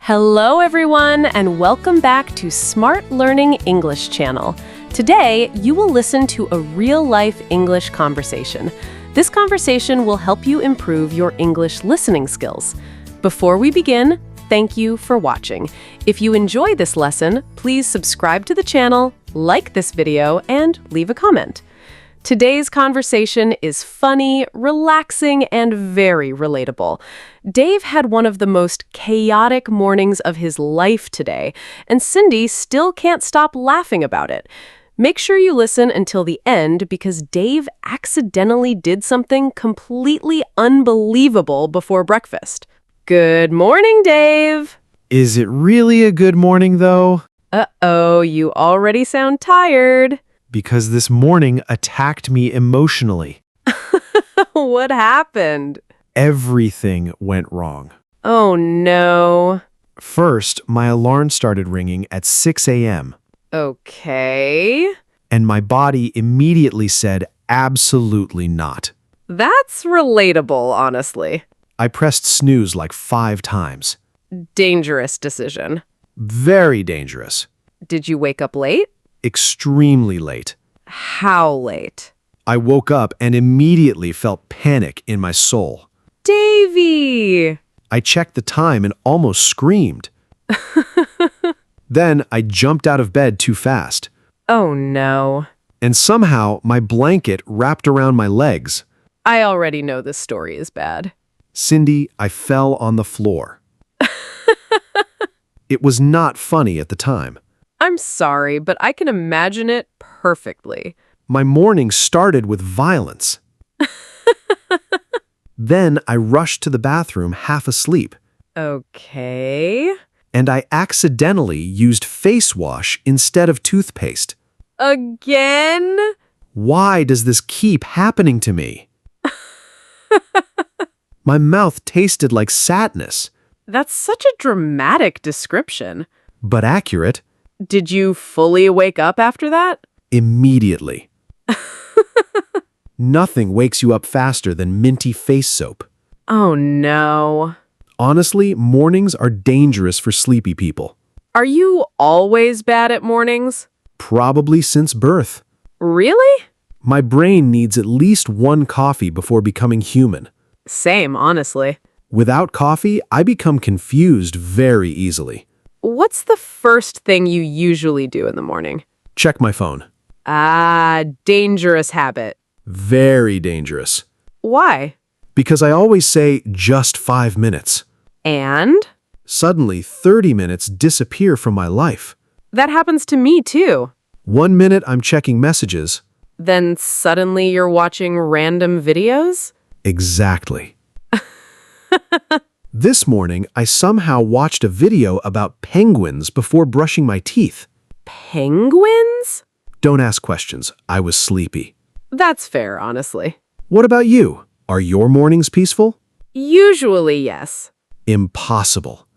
Hello everyone, and welcome back to Smart Learning English channel. Today, you will listen to a real-life English conversation. This conversation will help you improve your English listening skills. Before we begin, thank you for watching. If you enjoy this lesson, please subscribe to the channel, like this video, and leave a comment. Today's conversation is funny, relaxing, and very relatable. Dave had one of the most chaotic mornings of his life today, and Cindy still can't stop laughing about it. Make sure you listen until the end because Dave accidentally did something completely unbelievable before breakfast. Good morning, Dave! Is it really a good morning, though? Uh-oh, you already sound tired. Because this morning attacked me emotionally. What happened? Everything went wrong. Oh, no. First, my alarm started ringing at 6 a.m. Okay. And my body immediately said, absolutely not. That's relatable, honestly. I pressed snooze like 5 times. Dangerous decision. Very dangerous. Did you wake up late? Extremely late. How late? I woke up and immediately felt panic in my soul. Davy! I checked the time and almost screamed. Then I jumped out of bed too fast. Oh no. And somehow my blanket wrapped around my legs. I already know this story is bad. Cindy, I fell on the floor. It was not funny at the time. I'm sorry, but I can imagine it perfectly. My morning started with violence. Then I rushed to the bathroom half asleep. Okay. And I accidentally used face wash instead of toothpaste. Again? Why does this keep happening to me? My mouth tasted like sadness. That's such a dramatic description. But accurate. Did you fully wake up after that? Immediately. Nothing wakes you up faster than minty face soap. Oh no. Honestly, mornings are dangerous for sleepy people. Are you always bad at mornings? Probably since birth. Really? My brain needs at least one coffee before becoming human. Same, honestly. Without coffee, I become confused very easily. What's the first thing you usually do in the morning? Check my phone. Ah, dangerous habit. Very dangerous. Why? Because I always say just 5 minutes. And? Suddenly, 30 minutes disappear from my life. That happens to me too. 1 minute I'm checking messages. Then suddenly you're watching random videos? Exactly. This morning, I somehow watched a video about penguins before brushing my teeth. Penguins? Don't ask questions. I was sleepy. That's fair, honestly. What about you? Are your mornings peaceful? Usually, yes. Impossible.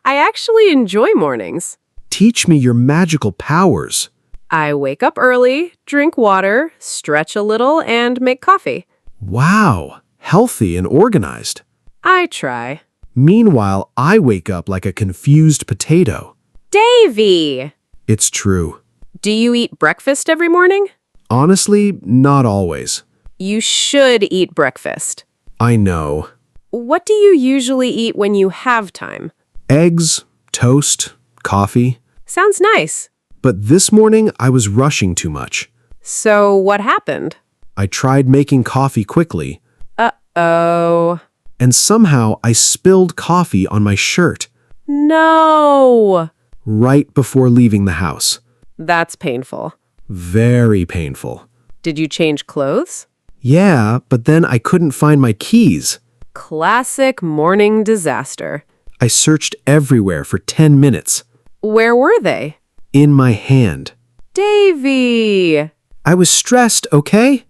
I actually enjoy mornings. Teach me your magical powers. I wake up early, drink water, stretch a little, and make coffee. Wow, healthy and organized. I try. Meanwhile, I wake up like a confused potato. Davy! It's true. Do you eat breakfast every morning? Honestly, not always. You should eat breakfast. I know. What do you usually eat when you have time? Eggs, toast, coffee. Sounds nice. But this morning, I was rushing too much. So what happened? I tried making coffee quickly. Uh-oh. And somehow I spilled coffee on my shirt. No! Right before leaving the house. That's painful. Very painful. Did you change clothes? Yeah, but then I couldn't find my keys. Classic morning disaster. I searched everywhere for 10 minutes. Where were they? In my hand. Davy! I was stressed, okay?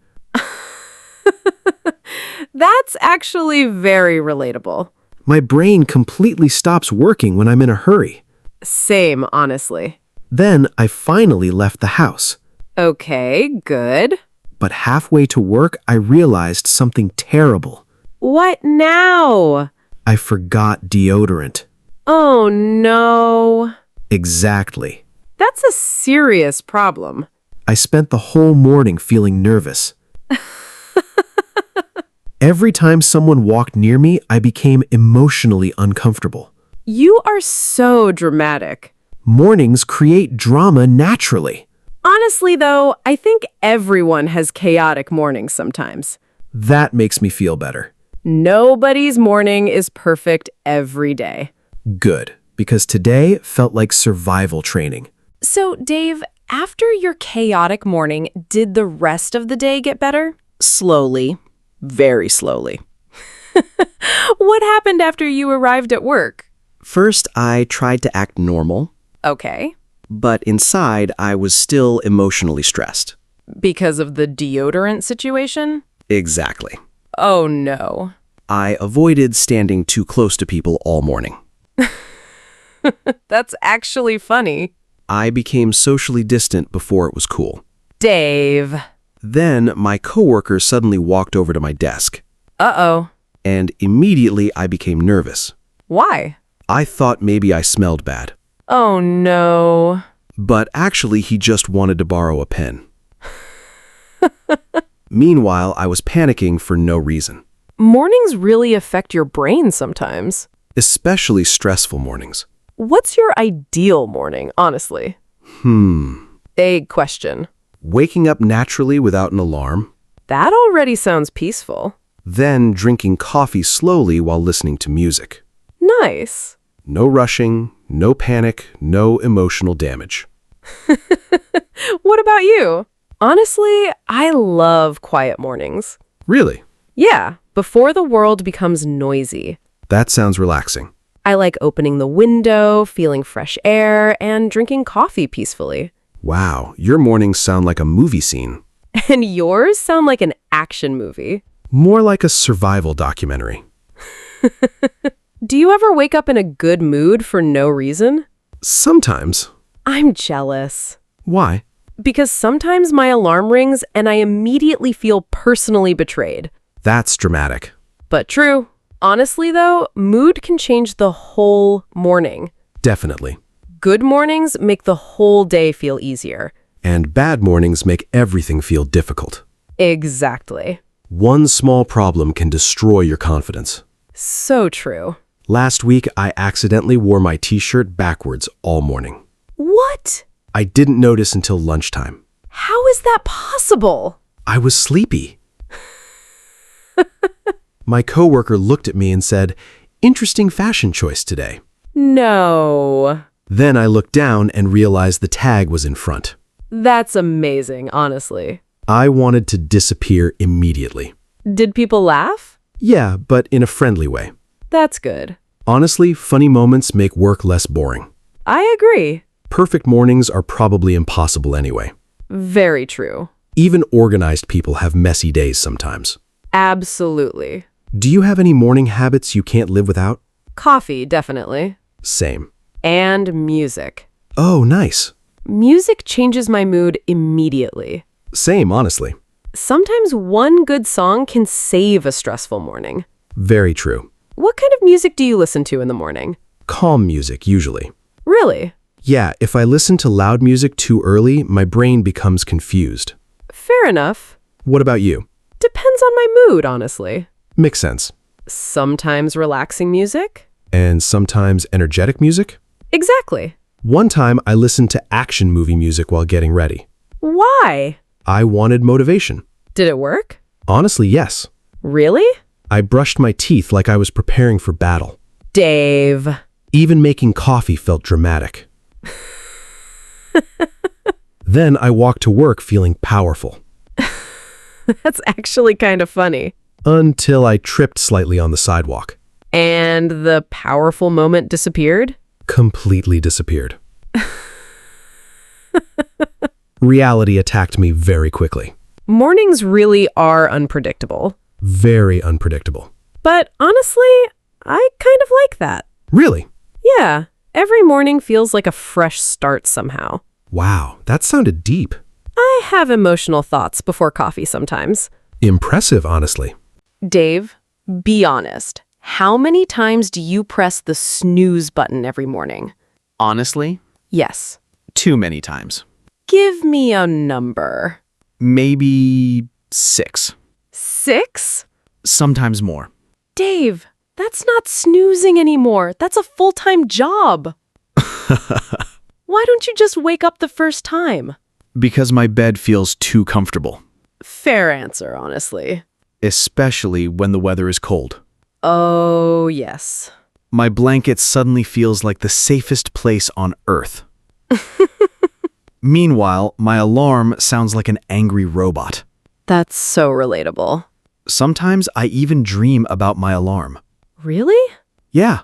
That's actually very relatable. My brain completely stops working when I'm in a hurry. Same, honestly. Then I finally left the house. Okay, good. But halfway to work, I realized something terrible. What now? I forgot deodorant. Oh no. Exactly. That's a serious problem. I spent the whole morning feeling nervous. Every time someone walked near me, I became emotionally uncomfortable. You are so dramatic. Mornings create drama naturally. Honestly, though, I think everyone has chaotic mornings sometimes. That makes me feel better. Nobody's morning is perfect every day. Good, because today felt like survival training. So, Dave, after your chaotic morning, did the rest of the day get better? Slowly, very slowly. What happened after you arrived at work? First, I tried to act normal, Okay. but inside I was still emotionally stressed. Because of the deodorant situation? Exactly. Oh no. I avoided standing too close to people all morning. That's actually funny. I became socially distant before it was cool. Dave. Then my coworker suddenly walked over to my desk, Uh-oh. and immediately I became nervous. Why? I thought maybe I smelled bad, Oh no. but actually he just wanted to borrow a pen. Meanwhile, I was panicking for no reason, Mornings really affect your brain sometimes. especially stressful mornings. What's your ideal morning, honestly? Big question. Waking up naturally without an alarm, That already sounds peaceful. then drinking coffee slowly while listening to music. Nice. No rushing, no panic, no emotional damage. What about you? Honestly, I love quiet mornings. Really? Yeah, before the world becomes noisy. That sounds relaxing. I like opening the window, feeling fresh air, and drinking coffee peacefully. Wow, your mornings sound like a movie scene. And yours sound like an action movie. More like a survival documentary. Do you ever wake up in a good mood for no reason? Sometimes. I'm jealous. Why? Because sometimes my alarm rings and I immediately feel personally betrayed. That's dramatic. But true. Honestly, though, mood can change the whole morning. Definitely. Good mornings make the whole day feel easier. And bad mornings make everything feel difficult. Exactly. One small problem can destroy your confidence. So true. Last week, I accidentally wore my t-shirt backwards all morning. What? I didn't notice until lunchtime. How is that possible? I was sleepy. My coworker looked at me and said, "Interesting fashion choice today." No. Then I looked down and realized the tag was in front. That's amazing, honestly. I wanted to disappear immediately. Did people laugh? Yeah, but in a friendly way. That's good. Honestly, funny moments make work less boring. I agree. Perfect mornings are probably impossible anyway. Very true. Even organized people have messy days sometimes. Absolutely. Do you have any morning habits you can't live without? Coffee, definitely. Same. And music. Oh, nice. Music changes my mood immediately. Same, honestly. Sometimes one good song can save a stressful morning. Very true. What kind of music do you listen to in the morning? Calm music, usually. Really? Yeah, if I listen to loud music too early, my brain becomes confused. Fair enough. What about you? Depends on my mood, honestly. Makes sense. Sometimes relaxing music? And sometimes energetic music? Exactly. One time I listened to action movie music while getting ready. Why? I wanted motivation. Did it work? Honestly, yes. Really? I brushed my teeth like I was preparing for battle. Dave. Even making coffee felt dramatic. Then I walked to work feeling powerful. That's actually kind of funny. Until I tripped slightly on the sidewalk. And the powerful moment disappeared? Completely disappeared. Reality attacked me very quickly. Mornings really are unpredictable. Very unpredictable. But honestly, I kind of like that. Really? Yeah, every morning feels like a fresh start somehow. Wow, that sounded deep. I have emotional thoughts before coffee sometimes. Impressive, honestly. Dave, be honest. How many times do you press the snooze button every morning? Honestly, Yes. too many times. Give me a number. Maybe 6. 6? Sometimes more. Dave, that's not snoozing anymore. That's a full-time job. Why don't you just wake up the first time? Because my bed feels too comfortable, Fair answer, honestly. especially when the weather is cold. Oh, yes. My blanket suddenly feels like the safest place on earth. Meanwhile, my alarm sounds like an angry robot. That's so relatable. Sometimes I even dream about my alarm. Really? Yeah,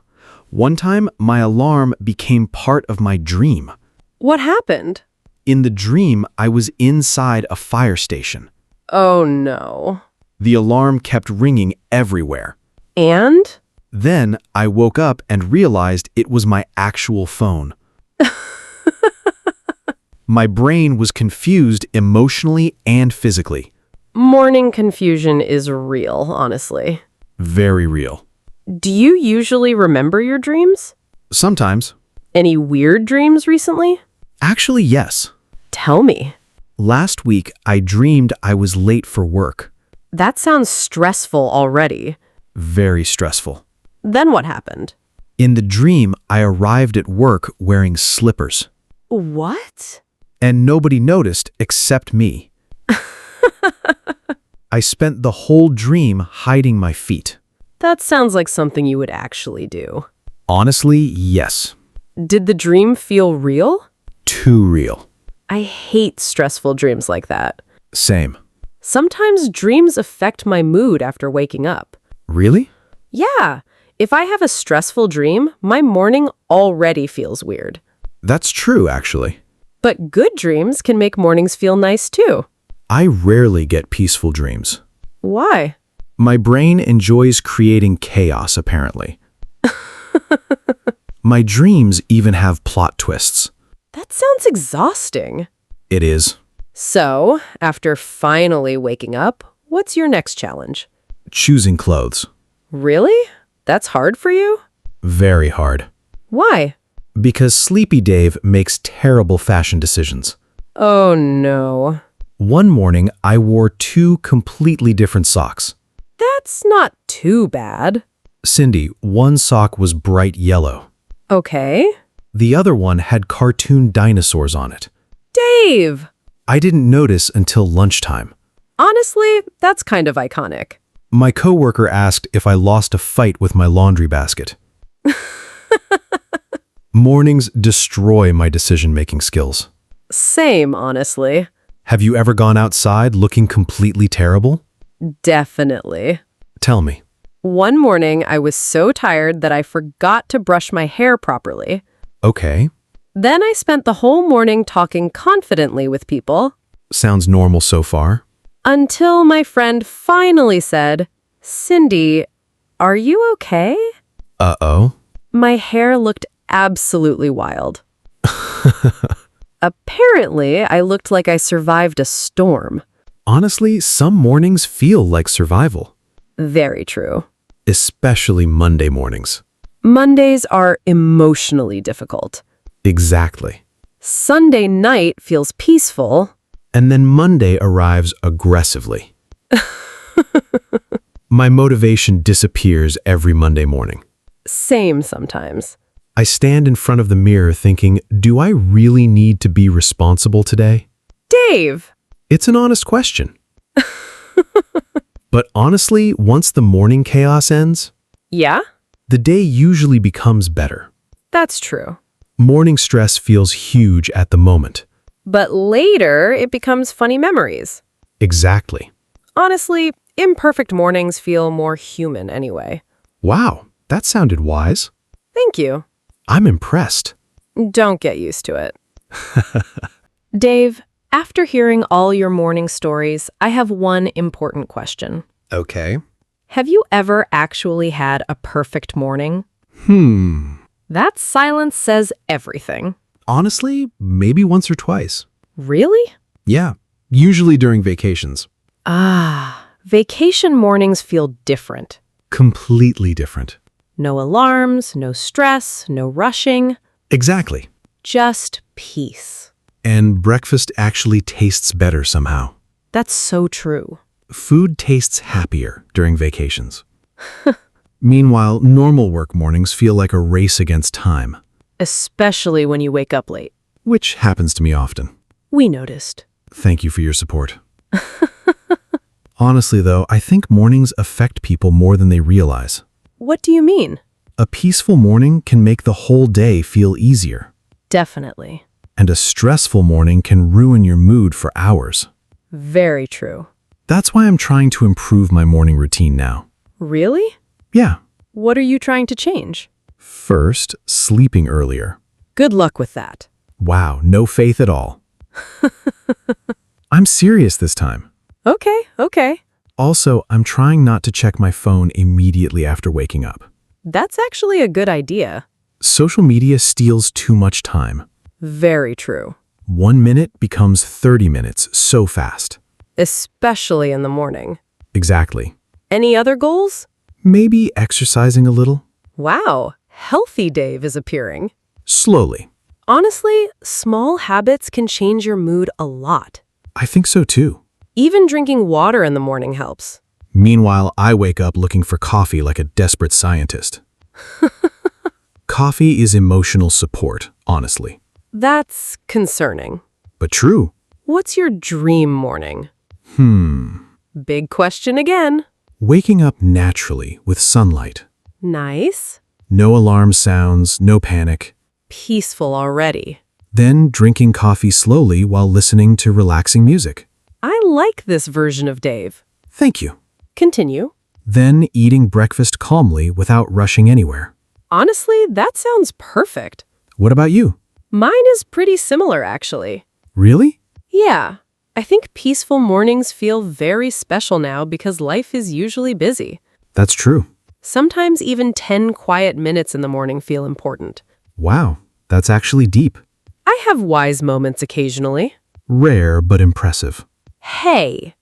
one time my alarm became part of my dream. What happened? In the dream, I was inside a fire station. Oh, no. The alarm kept ringing everywhere. And? Then I woke up and realized it was my actual phone. My brain was confused emotionally and physically. Morning confusion is real, honestly. Very real. Do you usually remember your dreams? Sometimes. Any weird dreams recently? Actually, yes. Tell me. Last week, I dreamed I was late for work. That sounds stressful already. Very stressful. Then what happened? In the dream, I arrived at work wearing slippers. What? And nobody noticed except me. I spent the whole dream hiding my feet. That sounds like something you would actually do. Honestly, yes. Did the dream feel real? Too real. I hate stressful dreams like that. Same. Sometimes dreams affect my mood after waking up. Really? Yeah. If I have a stressful dream, my morning already feels weird. That's true, actually. But good dreams can make mornings feel nice too. I rarely get peaceful dreams. Why? My brain enjoys creating chaos, apparently. My dreams even have plot twists. That sounds exhausting. It is. So, after finally waking up, what's your next challenge? Choosing clothes. Really? That's hard for you? Very hard. Why? Because Sleepy Dave makes terrible fashion decisions. Oh no. One morning, I wore 2 completely different socks. That's not too bad. Cindy, one sock was bright yellow. Okay. The other one had cartoon dinosaurs on it. Dave! I didn't notice until lunchtime. Honestly, that's kind of iconic. My coworker asked if I lost a fight with my laundry basket. Mornings destroy my decision-making skills. Same, honestly. Have you ever gone outside looking completely terrible? Definitely. Tell me. One morning, I was so tired that I forgot to brush my hair properly. Okay. Then I spent the whole morning talking confidently with people Sounds normal so far. until my friend finally said, "Cindy, are you okay?" Uh-oh. My hair looked absolutely wild. Apparently, I looked like I survived a storm. Honestly, some mornings feel like survival. Very true. Especially Monday mornings. Mondays are emotionally difficult. Exactly. Sunday night feels peaceful. And then Monday arrives aggressively. My motivation disappears every Monday morning. Same sometimes. I stand in front of the mirror thinking, do I really need to be responsible today? Dave! It's an honest question. But honestly, once the morning chaos ends, Yeah? the day usually becomes better. That's true. Morning stress feels huge at the moment. But later, it becomes funny memories. Exactly. Honestly, imperfect mornings feel more human anyway. Wow, that sounded wise. Thank you. I'm impressed. Don't get used to it. Dave, after hearing all your morning stories, I have one important question. Okay. Have you ever actually had a perfect morning? That silence says everything. Honestly, maybe once or twice. Really? Yeah, usually during vacations. Ah, vacation mornings feel different. Completely different. No alarms, no stress, no rushing, Exactly. just peace. And breakfast actually tastes better somehow. That's so true. Food tastes happier during vacations. Meanwhile, normal work mornings feel like a race against time, Especially when you wake up late. which happens to me often. We noticed. Thank you for your support. Honestly, though, I think mornings affect people more than they realize. What do you mean? A peaceful morning can make the whole day feel easier, Definitely. and a stressful morning can ruin your mood for hours. Very true. That's why I'm trying to improve my morning routine now. Really? Yeah. What are you trying to change? First, sleeping earlier. Good luck with that. Wow, no faith at all. I'm serious this time. Okay. Also, I'm trying not to check my phone immediately after waking up. That's actually a good idea. Social media steals too much time. Very true. 1 minute becomes 30 minutes so fast. Especially in the morning. Exactly. Any other goals? Maybe exercising a little? Wow, Healthy Dave is appearing. Slowly. Honestly, small habits can change your mood a lot. I think so too. Even drinking water in the morning helps. Meanwhile, I wake up looking for coffee like a desperate scientist. Coffee is emotional support, honestly. That's concerning. But true. What's your dream morning? Big question again. Waking up naturally with sunlight. Nice. No alarm sounds, no panic. Peaceful already. Then drinking coffee slowly while listening to relaxing music. I like this version of Dave. Thank you. Continue. Then eating breakfast calmly without rushing anywhere. Honestly, that sounds perfect. What about you? Mine is pretty similar, actually. Really? Yeah, I think peaceful mornings feel very special now because life is usually busy. That's true. Sometimes even 10 quiet minutes in the morning feel important. Wow, that's actually deep. I have wise moments occasionally. Rare but impressive. Hey!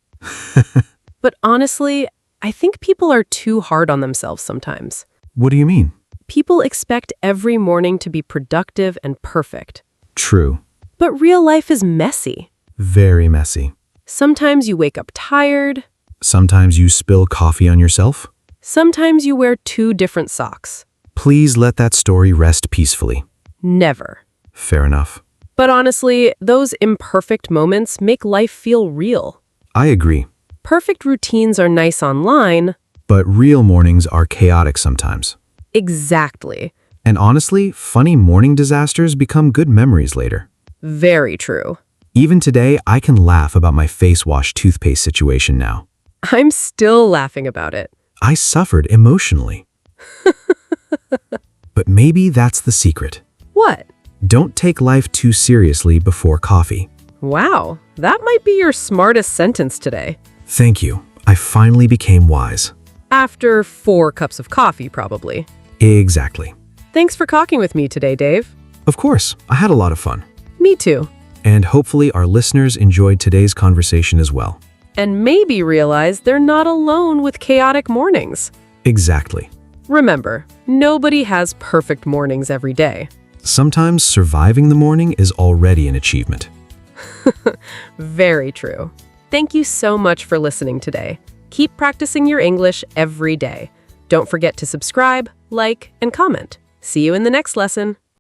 But honestly, I think people are too hard on themselves sometimes. What do you mean? People expect every morning to be productive and perfect. True. But real life is messy. Very messy. Sometimes you wake up tired. Sometimes you spill coffee on yourself. Sometimes you wear 2 different socks. Please let that story rest peacefully. Never. Fair enough. But honestly, those imperfect moments make life feel real. I agree. Perfect routines are nice online. But real mornings are chaotic sometimes. Exactly. And honestly, funny morning disasters become good memories later. Very true. Even today, I can laugh about my face wash toothpaste situation now. I'm still laughing about it. I suffered emotionally. But maybe that's the secret. What? Don't take life too seriously before coffee. Wow, that might be your smartest sentence today. Thank you. I finally became wise. After 4 cups of coffee, probably. Exactly. Thanks for talking with me today, Dave. Of course, I had a lot of fun. Me too. And hopefully our listeners enjoyed today's conversation as well. And maybe realize they're not alone with chaotic mornings. Exactly. Remember, nobody has perfect mornings every day. Sometimes surviving the morning is already an achievement. Very true. Thank you so much for listening today. Keep practicing your English every day. Don't forget to subscribe, like, and comment. See you in the next lesson.